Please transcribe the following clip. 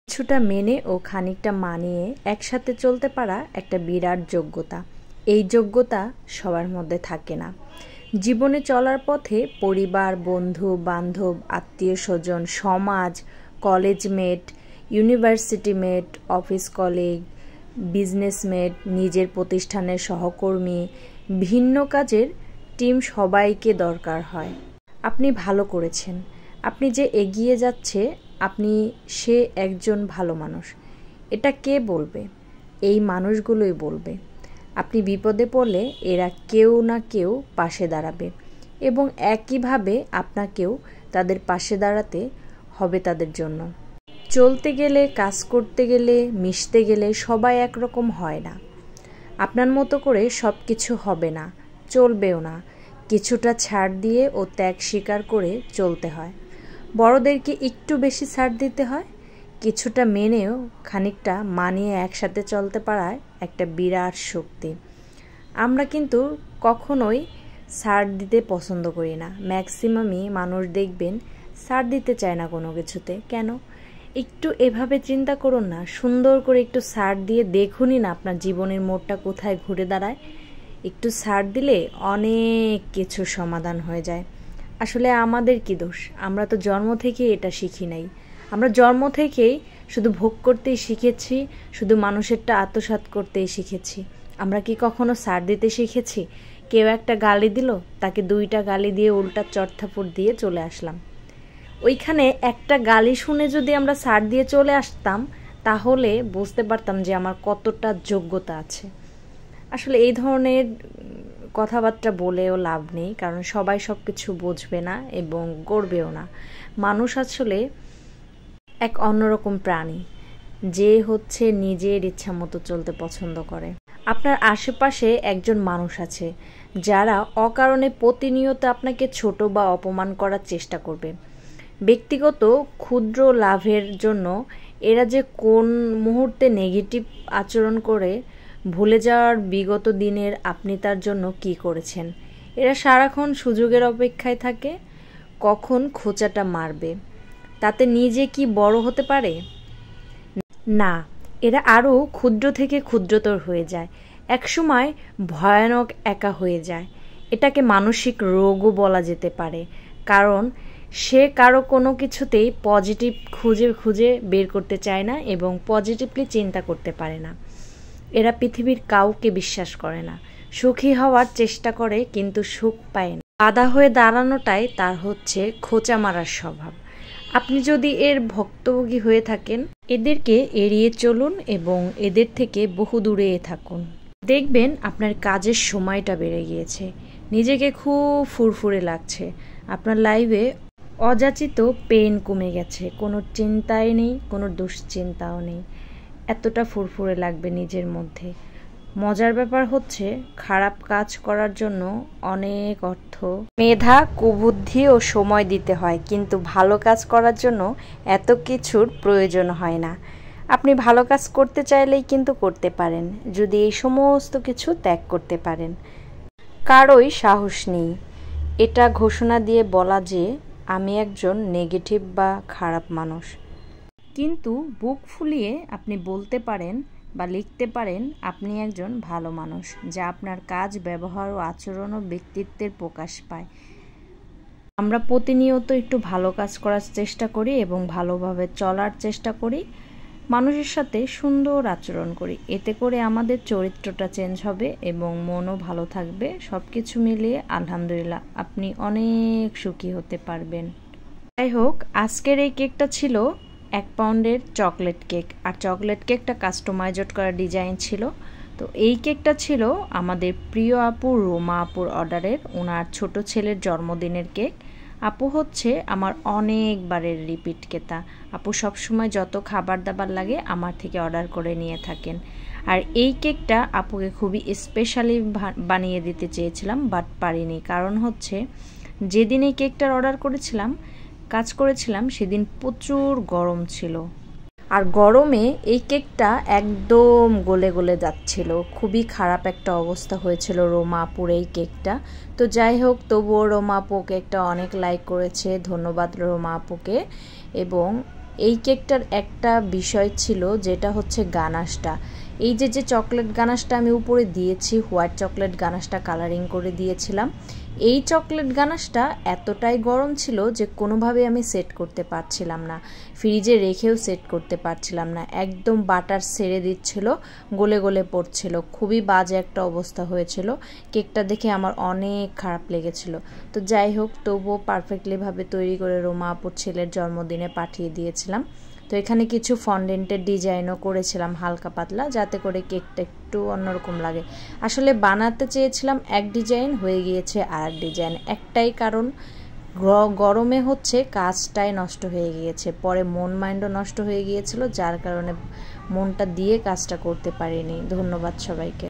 কিছুটা মেনে ও খানিকটা মানিয়ে একসাথে চলতে পারা একটা বিরাট যোগ্যতা। এই যোগ্যতা সবার মধ্যে থাকে না। জীবনে চলার পথে পরিবার, বন্ধু বান্ধব, আত্মীয় স্বজন, সমাজ, কলেজ মেট, ইউনিভার্সিটি মেট, অফিস কলিগ, বিজনেসমেট, নিজের প্রতিষ্ঠানের সহকর্মী, ভিন্ন কাজের টিম সবাইকে দরকার হয়। আপনি ভালো করেছেন, আপনি যে এগিয়ে যাচ্ছে, আপনি সে একজন ভালো মানুষ, এটা কে বলবে? এই মানুষগুলোই বলবে। আপনি বিপদে পড়লে এরা কেউ না কেউ পাশে দাঁড়াবে এবং একইভাবে আপনাকেও তাদের পাশে দাঁড়াতে হবে তাদের জন্য। চলতে গেলে, কাজ করতে গেলে, মিশতে গেলে সবাই একরকম হয় না। আপনার মতো করে সব কিছু হবে না, চলবেও না। কিছুটা ছাড় দিয়ে ও ত্যাগ স্বীকার করে চলতে হয়। বড়দেরকে একটু বেশি ছাড় দিতে হয়। কিছুটা মেনেও খানিকটা মানিয়ে একসাথে চলতে পারায় একটা বিরাট শক্তি। আমরা কিন্তু কখনোই ছাড় দিতে পছন্দ করি না। ম্যাক্সিমামই মানুষ দেখবেন ছাড় দিতে চায় না কোনো কিছুতে। কেন? একটু এভাবে চিন্তা করুন না, সুন্দর করে একটু ছাড় দিয়ে দেখুনই না আপনার জীবনের মোড়টা কোথায় ঘুরে দাঁড়ায়। একটু ছাড় দিলে অনেক কিছু সমাধান হয়ে যায়। আসলে আমাদের কি দোষ? আমরা তো জন্ম থেকেই এটা শিখি নাই। আমরা জন্ম থেকেই শুধু ভোগ করতেই শিখেছি, শুধু মানুষেরটা আত্মসাৎ করতেই শিখেছি। আমরা কি কখনো ছাড় দিতে শিখেছি? কেউ একটা গালি দিল, তাকে 2টা গালি দিয়ে উল্টা চড়থাপুর দিয়ে চলে আসলাম। ওইখানে একটা গালি শুনে যদি আমরা ছাড় দিয়ে চলে আসতাম, তাহলে বুঝতে পারতাম যে আমার কতটা যোগ্যতা আছে। আসলে এই ধরনের কথাবার্তা বলেও লাভ নেই, কারণ সবাই সব কিছু বুঝবে না এবং করবেও না। মানুষ আসলে এক অন্যরকম প্রাণী, যে হচ্ছে নিজের ইচ্ছা মতো চলতে পছন্দ করে। আপনার আশেপাশে একজন মানুষ আছে যারা অকারণে প্রতিনিয়ত আপনাকে ছোট বা অপমান করার চেষ্টা করবে। ব্যক্তিগত ক্ষুদ্র লাভের জন্য এরা যে কোন মুহূর্তে নেগেটিভ আচরণ করে ভুলে যাওয়ার বিগত দিনের আপনি তার জন্য কি করেছেন। এরা সারাক্ষণ সুযোগের অপেক্ষায় থাকে, কখন খোঁচাটা মারবে। তাতে নিজে কি বড় হতে পারে? না, এরা আরও ক্ষুদ্র থেকে ক্ষুদ্রতর হয়ে যায়। একসময় ভয়ানক একা হয়ে যায়। এটাকে মানসিক রোগও বলা যেতে পারে, কারণ সে কারো কোনো কিছুতেই পজিটিভ খুঁজে খুঁজে বের করতে চায় না এবং পজিটিভলি চিন্তা করতে পারে না। এরা পৃথিবীর কাউকে বিশ্বাস করে না, সুখী হওয়ার চেষ্টা করে কিন্তু সুখ পায় না। বাধা হয়ে দাঁড়ানোটাই তার হচ্ছে খোঁচা মারার স্বভাব। আপনি যদি এর ভুক্তভোগী হয়ে থাকেন, এদেরকে এড়িয়ে চলুন এবং এদের থেকে বহু দূরে থাকুন। দেখবেন আপনার কাজের সময়টা বেড়ে গিয়েছে, নিজেকে খুব ফুরফুরে লাগছে, আপনার লাইফে অযাচিত পেন কমে গেছে, কোনো চিন্তাই নেই, কোনো দুশ্চিন্তাও নেই। এতটা ফুরফুরে লাগবে নিজের মধ্যে। মজার ব্যাপার হচ্ছে, খারাপ কাজ করার জন্য অনেক অর্থ, মেধা, কুবুদ্ধি ও সময় দিতে হয়, কিন্তু ভালো কাজ করার জন্য এত কিছুর প্রয়োজন হয় না। আপনি ভালো কাজ করতে চাইলেই কিন্তু করতে পারেন, যদি এই সমস্ত কিছু ত্যাগ করতে পারেন। কারোই সাহস নেই এটা ঘোষণা দিয়ে বলা যে আমি একজন নেগেটিভ বা খারাপ মানুষ। কিন্তু বুক ফুলিয়ে আপনি বলতে পারেন বা লিখতে পারেন আপনি একজন ভালো মানুষ, যা আপনার কাজ, ব্যবহার ও আচরণ ও ব্যক্তিত্বের প্রকাশ পায়। আমরা প্রতিনিয়ত একটু ভালো কাজ করার চেষ্টা করি এবং ভালোভাবে চলার চেষ্টা করি, মানুষের সাথে সুন্দর আচরণ করি। এতে করে আমাদের চরিত্রটা চেঞ্জ হবে এবং মনও ভালো থাকবে। সব কিছু মিলিয়ে আলহামদুলিল্লাহ আপনি অনেক সুখী হতে পারবেন। যাই হোক, আজকের এই কেকটা ছিল 1 পাউন্ডের চকলেট কেক, আর চকলেট কেকটা কাস্টমাইজড করা ডিজাইন ছিল। তো এই কেকটা ছিল আমাদের প্রিয় আপু রোমা আপুর অর্ডারের, ওনার ছোট ছেলের জন্মদিনের কেক। আপু হচ্ছে আমার অনেকবারের রিপিট ক্রেতা। আপু সবসময় যত খাবার দাবার লাগে আমার থেকে অর্ডার করে নিয়ে থাকেন। আর এই কেকটা আপুকে খুবই স্পেশালি বানিয়ে দিতে চেয়েছিলাম, বাট পারিনি। কারণ হচ্ছে, যেদিন এই কেকটার অর্ডার করেছিলাম, কাজ করেছিলাম, সেদিন প্রচুর গরম ছিল, আর গরমে এই কেকটা একদম গলে গলে যাচ্ছিল। খুবই খারাপ একটা অবস্থা হয়েছিল রোমা আপুর এই কেকটা। তো যাই হোক, তবুও রোমা আপু কেকটা অনেক লাইক করেছে, ধন্যবাদ রোমা আপুকে। এবং এই কেকটার একটা বিষয় ছিল, যেটা হচ্ছে গানাশটা। এই যে চকলেট গানাশটা আমি উপরে দিয়েছি, হোয়াইট চকলেট গানাশটা কালারিং করে দিয়েছিলাম, এই চকলেট গানাশটা এতটাই গরম ছিল যে কোনোভাবে আমি সেট করতে পারছিলাম না, ফ্রিজে রেখেও সেট করতে পারছিলাম না। একদম বাটার ছেড়ে দিচ্ছিল, গলে গলে পড়ছিল, খুবই বাজে একটা অবস্থা হয়েছিল। কেকটা দেখে আমার অনেক খারাপ লেগেছিল। তো যাই হোক, তবুও পারফেক্টলিভাবে তৈরি করে রোমা আপুর ছেলের জন্মদিনে পাঠিয়ে দিয়েছিলাম। তো এখানে কিছু ফন্ডেন্টের ডিজাইনও করেছিলাম হালকা পাতলা, যাতে করে কেকটা একটু অন্যরকম লাগে। আসলে বানাতে চেয়েছিলাম এক ডিজাইন, হয়ে গিয়েছে আর এক ডিজাইন। একটাই কারণ, গরমে হচ্ছে কাজটাই নষ্ট হয়ে গিয়েছে, পরে মন মাইন্ডও নষ্ট হয়ে গিয়েছিল, যার কারণে মনটা দিয়ে কাজটা করতে পারিনি। ধন্যবাদ সবাইকে।